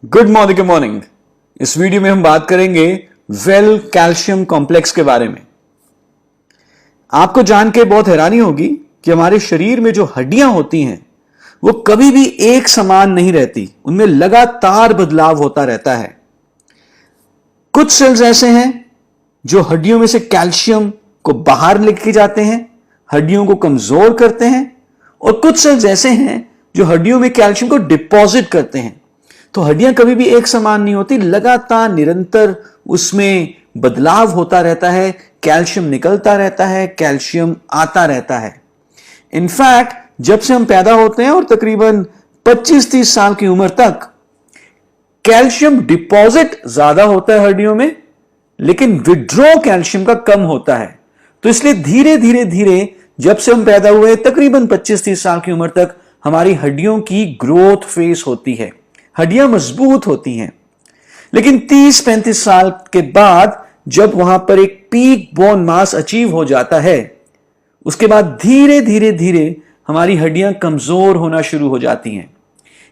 Good morning. इस video में हम बात करेंगे वेल कैल्शियम कॉम्प्लेक्स के बारे में। आपको जान के बहुत हैरानी होगी कि हमारे शरीर में जो हड्डियां होती हैं वो कभी भी एक समान नहीं रहती, उनमें लगातार बदलाव होता रहता है। कुछ सेल्स ऐसे हैं जो हड्डियों में से कैल्शियम को बाहर लेके जाते हैं, हड्डियों को कमजोर करते हैं, और कुछ सेल्स ऐसे हैं जो हड्डियों में कैल्शियम को डिपॉजिट करते हैं। तो हड्डियां कभी भी एक समान नहीं होती, लगातार निरंतर उसमें बदलाव होता रहता है, कैल्शियम निकलता रहता है, कैल्शियम आता रहता है। इनफैक्ट जब से हम पैदा होते हैं और तकरीबन 25-30 साल की उम्र तक कैल्शियम डिपॉजिट ज्यादा होता है हड्डियों में, लेकिन विड्रॉ कैल्शियम का कम होता है। तो इसलिए धीरे धीरे जब से हम पैदा हुए तकरीबन 25-30 साल की उम्र तक हमारी हड्डियों की ग्रोथ फेज होती है, हड्डियां मजबूत होती हैं। लेकिन 30-35 साल के बाद जब वहां पर एक पीक बोन मास अचीव हो जाता है, उसके बाद धीरे धीरे हमारी हड्डियां कमजोर होना शुरू हो जाती हैं।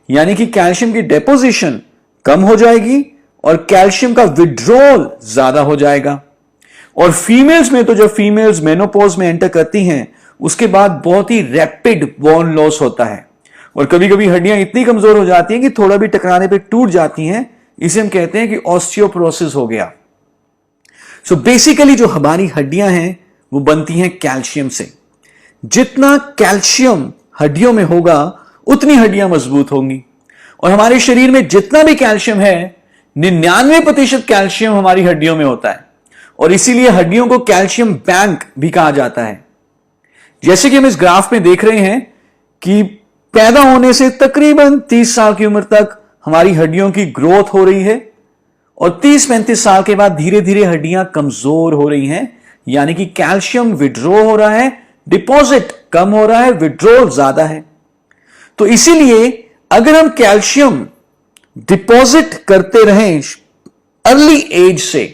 यानी कि कैल्शियम की डेपोजिशन कम हो जाएगी और कैल्शियम का विड्रॉल ज्यादा हो जाएगा। और फीमेल्स में तो जब फीमेल्स मेनोपॉज में एंटर करती हैं उसके बाद बहुत ही रैपिड बोन लॉस होता है, और कभी कभी हड्डियां इतनी कमजोर हो जाती हैं कि थोड़ा भी टकराने पे टूट जाती हैं। इसे हम कहते हैं कि ऑस्टियोपोरोसिस हो गया। सो बेसिकली जो हमारी हड्डियां हैं वो बनती हैं कैल्शियम से। जितना कैल्शियम हड्डियों में होगा उतनी हड्डियां मजबूत होंगी। और हमारे शरीर में जितना भी कैल्शियम है 99% कैल्शियम हमारी हड्डियों में होता है, और इसीलिए हड्डियों को कैल्शियम बैंक भी कहा जाता है। जैसे कि हम इस ग्राफ में देख रहे हैं कि पैदा होने से तकरीबन 30 साल की उम्र तक हमारी हड्डियों की ग्रोथ हो रही है, और 30-35 साल के बाद धीरे धीरे हड्डियां कमजोर हो रही हैं। यानी कि कैल्शियम विड्रॉ हो रहा है, डिपॉजिट कम हो रहा है, विड्रॉल ज्यादा है। तो इसीलिए अगर हम कैल्शियम डिपॉजिट करते रहें अर्ली एज से,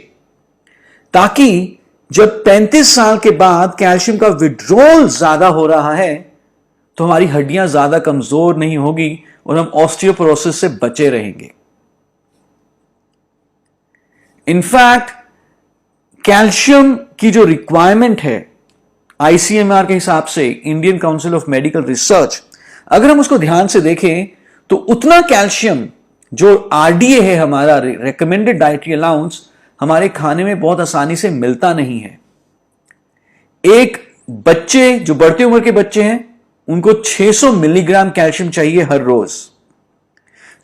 ताकि जब 35 साल के बाद कैल्शियम का विड्रॉल ज्यादा हो रहा है तो हमारी हड्डियां ज्यादा कमजोर नहीं होगी और हम ऑस्टियोपोरोसिस से बचे रहेंगे। इनफैक्ट कैल्शियम की जो रिक्वायरमेंट है आईसीएमआर के हिसाब से, Indian council of medical research, अगर हम उसको ध्यान से देखें तो उतना कैल्शियम जो आरडीए है, हमारा रिकमेंडेड डाइटरी अलाउंस, हमारे खाने में बहुत आसानी से मिलता नहीं है। एक बच्चे जो बढ़ती उम्र के बच्चे हैं उनको 600 मिलीग्राम कैल्शियम चाहिए हर रोज।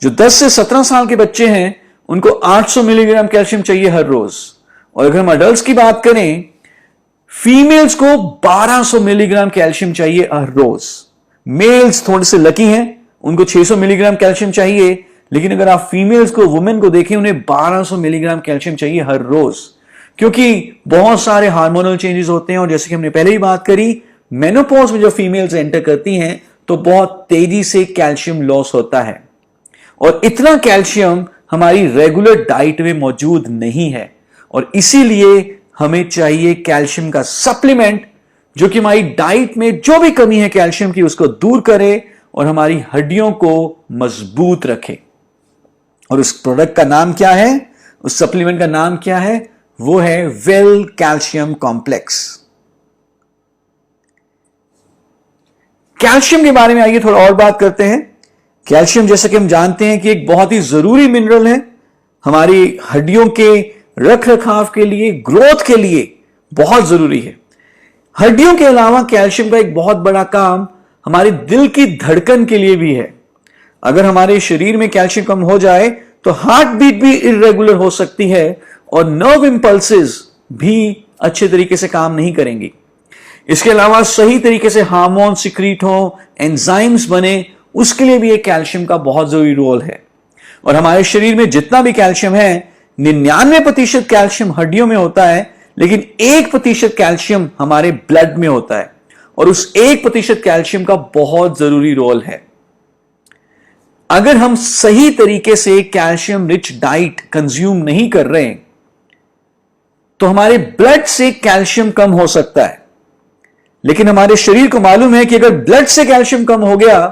जो 10 से 17 साल के बच्चे हैं उनको 800 मिलीग्राम कैल्शियम चाहिए हर रोज। और अगर हम अडल्ट्स की बात करें, फीमेल्स को 1200 मिलीग्राम कैल्शियम चाहिए हर रोज। मेल्स थोड़े से लकी हैं, उनको 600 मिलीग्राम कैल्शियम चाहिए, लेकिन अगर आप फीमेल्स को, वुमेन को देखें, उन्हें 1200 मिलीग्राम कैल्शियम चाहिए हर रोज, क्योंकि बहुत सारे हार्मोनल चेंजेस होते हैं। और जैसे कि हमने पहले ही बात करी, मेनोपॉज में जो फीमेल्स एंटर करती हैं तो बहुत तेजी से कैल्शियम लॉस होता है, और इतना कैल्शियम हमारी रेगुलर डाइट में मौजूद नहीं है। और इसीलिए हमें चाहिए कैल्शियम का सप्लीमेंट जो कि हमारी डाइट में जो भी कमी है कैल्शियम की उसको दूर करे और हमारी हड्डियों को मजबूत रखे। और उस प्रोडक्ट का नाम क्या है, उस सप्लीमेंट का नाम क्या है? वो है वेल कैल्शियम कॉम्प्लेक्स। कैल्शियम के बारे में आइए थोड़ा और बात करते हैं। कैल्शियम, जैसा कि हम जानते हैं कि एक बहुत ही जरूरी मिनरल है, हमारी हड्डियों के रख रखाव के लिए, ग्रोथ के लिए बहुत जरूरी है। हड्डियों के अलावा कैल्शियम का एक बहुत बड़ा काम हमारे दिल की धड़कन के लिए भी है। अगर हमारे शरीर में कैल्शियम कम हो जाए तो हार्ट बीट भी इरेगुलर हो सकती है और नर्व इंपल्सेस भी अच्छे तरीके से काम नहीं करेंगी। इसके अलावा सही तरीके से हार्मोन सिक्रीट हो, एंजाइम्स बने, उसके लिए भी एक कैल्शियम का बहुत जरूरी रोल है। और हमारे शरीर में जितना भी कैल्शियम है 99% कैल्शियम हड्डियों में होता है, लेकिन 1% कैल्शियम हमारे ब्लड में होता है, और उस 1% कैल्शियम का बहुत जरूरी रोल है। अगर हम सही तरीके से कैल्शियम रिच डाइट कंज्यूम नहीं कर रहे तो हमारे ब्लड से कैल्शियम कम हो सकता है, लेकिन हमारे शरीर को मालूम है कि अगर ब्लड से कैल्शियम कम हो गया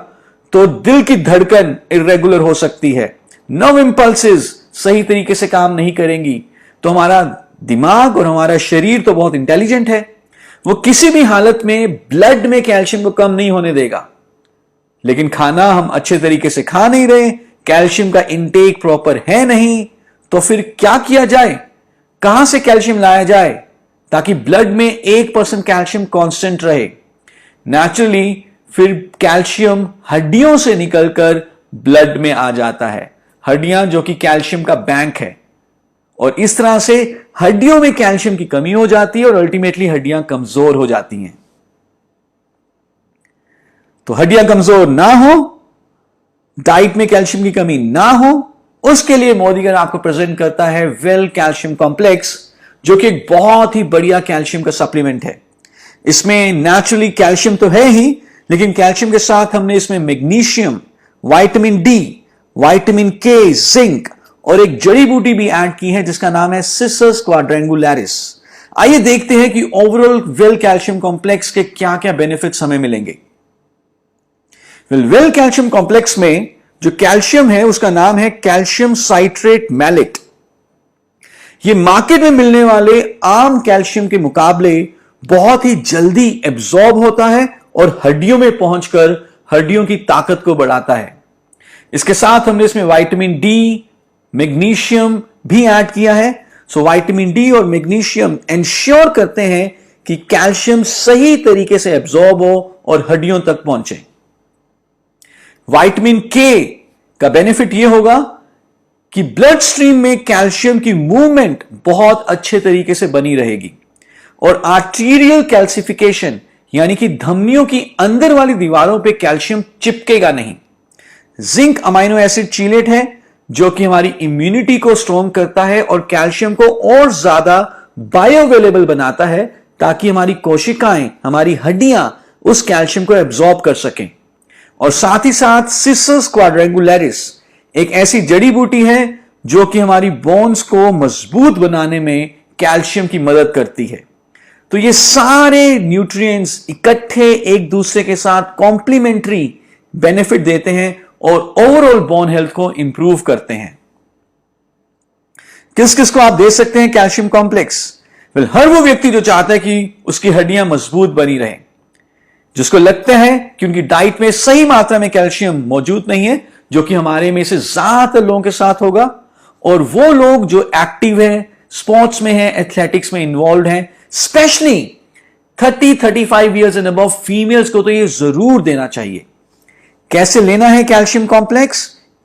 तो दिल की धड़कन इरेगुलर हो सकती है, नर्व इंपल्सेस सही तरीके से काम नहीं करेंगी, तो हमारा दिमाग और हमारा शरीर तो बहुत इंटेलिजेंट है, वो किसी भी हालत में ब्लड में कैल्शियम को कम नहीं होने देगा। लेकिन खाना हम अच्छे तरीके से खा नहीं रहे, कैल्शियम का इंटेक प्रॉपर है नहीं, तो फिर क्या किया जाए, कहां से कैल्शियम लाया जाए ताकि ब्लड में 1% कैल्शियम कांस्टेंट रहे। नेचुरली फिर कैल्शियम हड्डियों से निकलकर ब्लड में आ जाता है, हड्डियां जो कि कैल्शियम का बैंक है, और इस तरह से हड्डियों में कैल्शियम की कमी हो जाती है और अल्टीमेटली हड्डियां कमजोर हो जाती हैं। तो हड्डियां कमजोर ना हो, डाइट में कैल्शियम की कमी ना हो, उसके लिए मोदीगन आपको प्रेजेंट करता है वेल कैल्शियम कॉम्प्लेक्स, जो कि एक बहुत ही बढ़िया कैल्शियम का सप्लीमेंट है। इसमें नेचुरली कैल्शियम तो है ही, लेकिन कैल्शियम के साथ हमने इसमें मैग्नीशियम, विटामिन डी, विटामिन के, जिंक और एक जड़ी बूटी भी ऐड की है जिसका नाम है सिसस क्वाड्रेंगुलरिस। आइए देखते हैं कि ओवरऑल वेल कैल्शियम कॉम्प्लेक्स के क्या क्या बेनिफिट्स हमें मिलेंगे। वेल कैल्शियम कॉम्प्लेक्स में जो कैल्शियम है उसका नाम है कैल्शियम साइट्रेट मैलेट। ये मार्केट में मिलने वाले आम कैल्शियम के मुकाबले बहुत ही जल्दी एब्जॉर्ब होता है और हड्डियों में पहुंचकर हड्डियों की ताकत को बढ़ाता है। इसके साथ हमने इसमें विटामिन डी, मैग्नीशियम भी ऐड किया है। सो विटामिन डी और मैग्नीशियम इंश्योर करते हैं कि कैल्शियम सही तरीके से एब्जॉर्ब हो और हड्डियों तक पहुंचे। विटामिन के का बेनिफिट यह होगा कि ब्लड स्ट्रीम में कैल्शियम की मूवमेंट बहुत अच्छे तरीके से बनी रहेगी और आर्टीरियल कैल्सिफिकेशन यानी कि धमनियों की अंदर वाली दीवारों पे कैल्शियम चिपकेगा नहीं। जिंक अमाइनो एसिड चीलेट है जो कि हमारी इम्यूनिटी को स्ट्रॉन्ग करता है और कैल्शियम को और ज्यादा बायोअवेलेबल बनाता है ताकि हमारी कोशिकाएं, हमारी हड्डियां उस कैल्शियम को एब्जॉर्ब कर सकें। और साथ ही साथ सिसस क्वाड्रेंगुलरिस एक ऐसी जड़ी बूटी है जो कि हमारी बोन्स को मजबूत बनाने में कैल्शियम की मदद करती है। तो ये सारे न्यूट्रिएंट्स इकट्ठे एक दूसरे के साथ कॉम्प्लीमेंट्री बेनिफिट देते हैं और ओवरऑल बोन हेल्थ को इंप्रूव करते हैं। किस किस को आप दे सकते हैं कैल्शियम कॉम्प्लेक्स? हर वो व्यक्ति जो चाहता है कि उसकी हड्डियां मजबूत बनी रहें, जिसको लगता है कि उनकी डाइट में सही मात्रा में कैल्शियम मौजूद नहीं है, जो कि हमारे में से ज्यादातर लोगों के साथ होगा, और वो लोग जो एक्टिव है, स्पोर्ट्स में है, एथलेटिक्स में इन्वॉल्व हैं, specially 30-35 years and above females को तो ये जरूर देना चाहिए। कैसे लेना है कैल्शियम कॉम्प्लेक्स?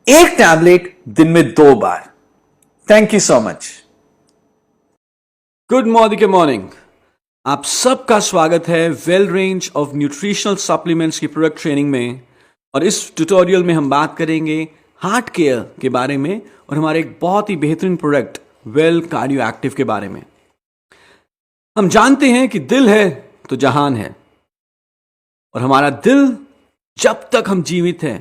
एक टैबलेट दिन में 2 बार। Thank you so much. Good morning. आप सबका स्वागत है well range of nutritional supplements की प्रोडक्ट ट्रेनिंग में। और इस ट्यूटोरियल में हम बात करेंगे हार्ट केयर के बारे में और हमारे एक बहुत ही बेहतरीन प्रोडक्ट वेल कार्डियो एक्टिव के बारे में। हम जानते हैं कि दिल है तो जहान है, और हमारा दिल जब तक हम जीवित हैं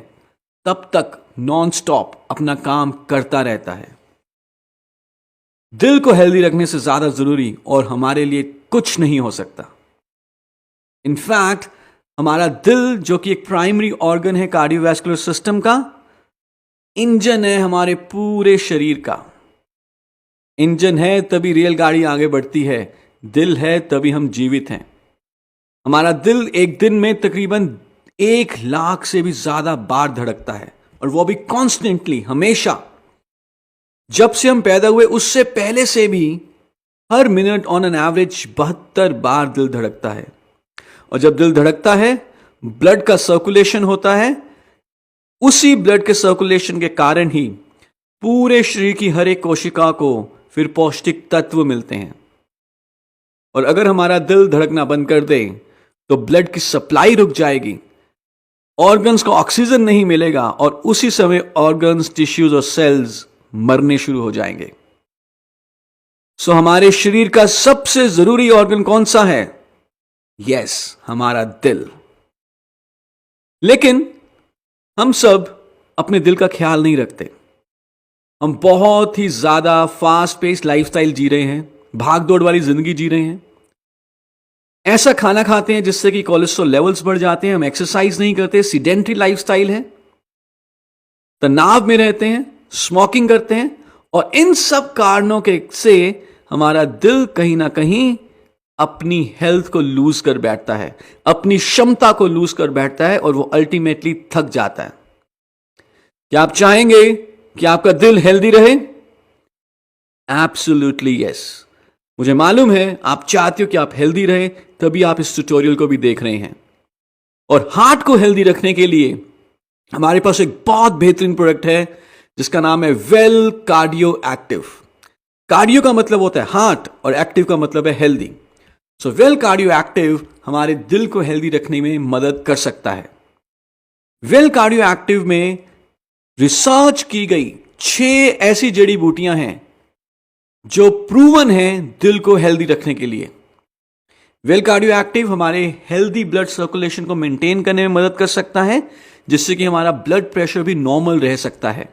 तब तक नॉन स्टॉप अपना काम करता रहता है। दिल को हेल्दी रखने से ज्यादा जरूरी और हमारे लिए कुछ नहीं हो सकता। इनफैक्ट हमारा दिल, जो कि एक प्राइमरी ऑर्गन है कार्डियोवैस्कुलर सिस्टम का, इंजन है हमारे पूरे शरीर का। इंजन है तभी रेलगाड़ी आगे बढ़ती है, दिल है तभी हम जीवित हैं। हमारा दिल एक दिन में तकरीबन 1 लाख से भी ज्यादा बार धड़कता है, और वो भी कॉन्स्टेंटली, हमेशा। जब से हम पैदा हुए उससे पहले से भी हर मिनट ऑन एन एवरेज 72 बार दिल धड़कता है। और जब दिल धड़कता है, ब्लड का सर्कुलेशन होता है। उसी ब्लड के सर्कुलेशन के कारण ही पूरे शरीर की हर एक कोशिका को फिर पौष्टिक तत्व मिलते हैं। और अगर हमारा दिल धड़कना बंद कर दे तो ब्लड की सप्लाई रुक जाएगी, ऑर्गन्स को ऑक्सीजन नहीं मिलेगा, और उसी समय ऑर्गन्स, टिश्यूज और सेल्स मरने शुरू हो जाएंगे। सो हमारे शरीर का सबसे जरूरी ऑर्गन कौन सा है? यस, हमारा दिल। लेकिन हम सब अपने दिल का ख्याल नहीं रखते। हम बहुत ही ज्यादा फास्ट पेस्ड लाइफस्टाइल जी रहे हैं, भाग दौड़ वाली जिंदगी जी रहे हैं। ऐसा खाना खाते हैं जिससे कि कोलेस्ट्रॉल लेवल्स बढ़ जाते हैं। हम एक्सरसाइज नहीं करते, सीडेंटरी लाइफस्टाइल है। तनाव में रहते हैं, स्मोकिंग करते हैं, और इन सब कारणों के से हमारा दिल कहीं ना कहीं अपनी हेल्थ को लूज कर बैठता है, अपनी क्षमता को लूज कर बैठता है, और वो अल्टीमेटली थक जाता है। क्या आप चाहेंगे कि आपका दिल हेल्दी रहे? Absolutely yes. मुझे मालूम है आप चाहते हो कि आप हेल्दी रहे, तभी आप इस ट्यूटोरियल को भी देख रहे हैं। और हार्ट को हेल्दी रखने के लिए हमारे पास एक बहुत बेहतरीन प्रोडक्ट है जिसका नाम है वेल कार्डियो एक्टिव। कार्डियो का मतलब होता है हार्ट और एक्टिव का मतलब है healthy. So well cardio active हमारे दिल को हेल्दी रखने में मदद कर सकता है। वेल कार्डियो एक्टिव में रिसर्च की गई 6 ऐसी जड़ी बूटियां हैं जो प्रूवन है दिल को हेल्दी रखने के लिए। वेल कार्डियो एक्टिव हमारे हेल्दी ब्लड सर्कुलेशन को मेंटेन करने में मदद कर सकता है, जिससे कि हमारा ब्लड प्रेशर भी नॉर्मल रह सकता है।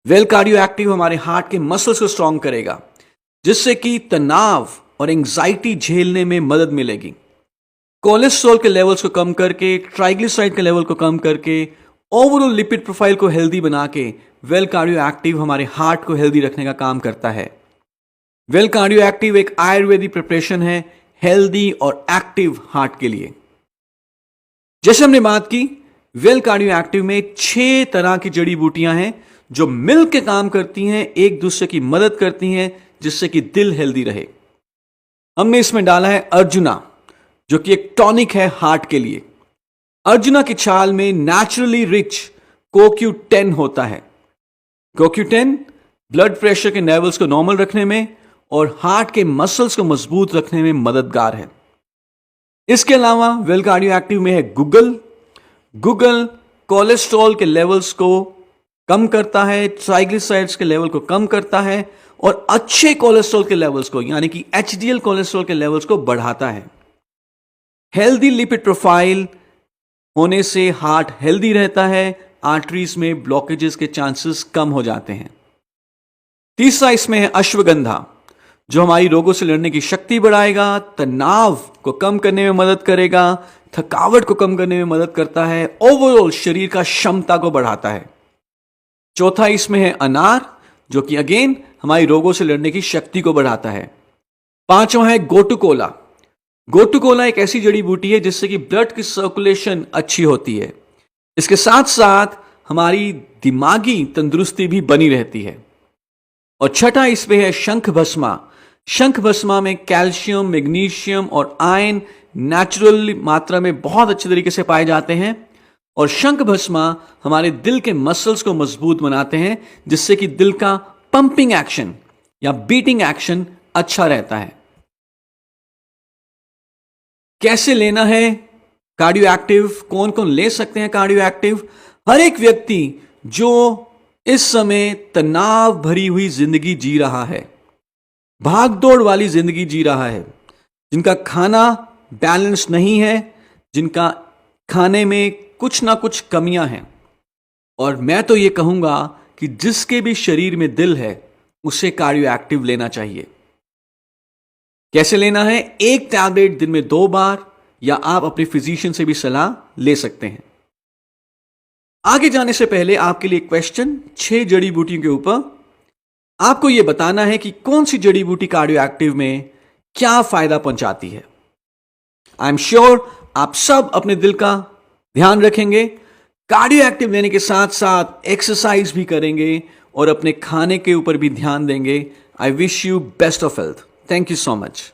वेल कार्डियो एक्टिव हमारे हार्ट के मसल्स को स्ट्रांग करेगा, जिससे कि तनाव और एंजाइटी झेलने में मदद मिलेगी। कोलेस्ट्रॉल के लेवल्स को कम करके, ट्राइग्लिसराइड के लेवल को कम करके, ओवरऑल लिपिड प्रोफाइल को हेल्दी बना के वेल कार्डियो एक्टिव हमारे हार्ट को हेल्दी रखने का काम करता है। वेल कार्डियो एक्टिव एक आयुर्वेदिक प्रिपरेशन है हेल्दी और एक्टिव हार्ट के लिए। जैसे हमने बात की, वेल कार्डियो एक्टिव में 6 तरह की जड़ी बूटियां हैं जो मिलकर काम करती हैं, एक दूसरे की मदद करती हैं, जिससे कि दिल हेल्दी रहे। हमने इसमें डाला है अर्जुना, जो कि एक टॉनिक है हार्ट के लिए। अर्जुना की छाल में नेचुरली रिच CoQ10 होता है। CoQ10 ब्लड प्रेशर के लेवल्स को नॉर्मल रखने में और हार्ट के मसल्स को मजबूत रखने में मददगार है। इसके अलावा वेल कार्डियो एक्टिव में है गुगल कोलेस्ट्रॉल के लेवल्स को कम करता है, ट्राइग्लिसराइड्स के लेवल को कम करता है, और अच्छे कोलेस्ट्रॉल के लेवल्स को यानी कि HDL कोलेस्ट्रॉल के लेवल्स को बढ़ाता है। हेल्दी लिपिड प्रोफाइल होने से हार्ट हेल्दी रहता है, आर्टरीज में ब्लॉकेजेस के चांसेस कम हो जाते हैं। तीसरा इसमें है अश्वगंधा, जो हमारी रोगों से लड़ने की शक्ति बढ़ाएगा, तनाव को कम करने में मदद करेगा, थकावट को कम करने में मदद करता है, ओवरऑल शरीर का क्षमता को बढ़ाता है। चौथा इसमें है अनार, जो कि अगेन हमारी रोगों से लड़ने की शक्ति को बढ़ाता है। पांचवा है गोटुकोला। गोटुकोला एक ऐसी जड़ी बूटी है जिससे कि ब्लड की सर्कुलेशन अच्छी होती है। इसके साथ साथ हमारी दिमागी तंदुरुस्ती भी बनी रहती है। और छठा इसमें है शंख भस्मा। शंख भस्मा में कैल्शियम, मैग्नीशियम और आयरन नेचुरल मात्रा में बहुत अच्छे तरीके से पाए जाते हैं, और शंख भस्मा हमारे दिल के मसल्स को मजबूत बनाते हैं, जिससे कि दिल का पंपिंग एक्शन या बीटिंग एक्शन अच्छा रहता है। कैसे लेना है कार्डियो एक्टिव? कौन कौन ले सकते हैं कार्डियो एक्टिव? हर एक व्यक्ति जो इस समय तनाव भरी हुई जिंदगी जी रहा है, भागदौड़ वाली जिंदगी जी रहा है, जिनका खाना बैलेंस नहीं है, जिनका खाने में कुछ ना कुछ कमियां हैं, और मैं तो ये कहूंगा कि जिसके भी शरीर में दिल है उसे कार्डियो एक्टिव लेना चाहिए। कैसे लेना है? एक टैबलेट दिन में 2 बार, या आप अपने फिजिशियन से भी सलाह ले सकते हैं। आगे जाने से पहले आपके लिए क्वेश्चन, 6 जड़ी बूटियों के ऊपर आपको यह बताना है कि कौन सी जड़ी बूटी कार्डियो एक्टिव में क्या फायदा पहुंचाती है। आई एम श्योर आप सब अपने दिल का ध्यान रखेंगे, कार्डियो एक्टिव लेने के साथ साथ एक्सरसाइज भी करेंगे और अपने खाने के ऊपर भी ध्यान देंगे। I wish you best of health. Thank you so much.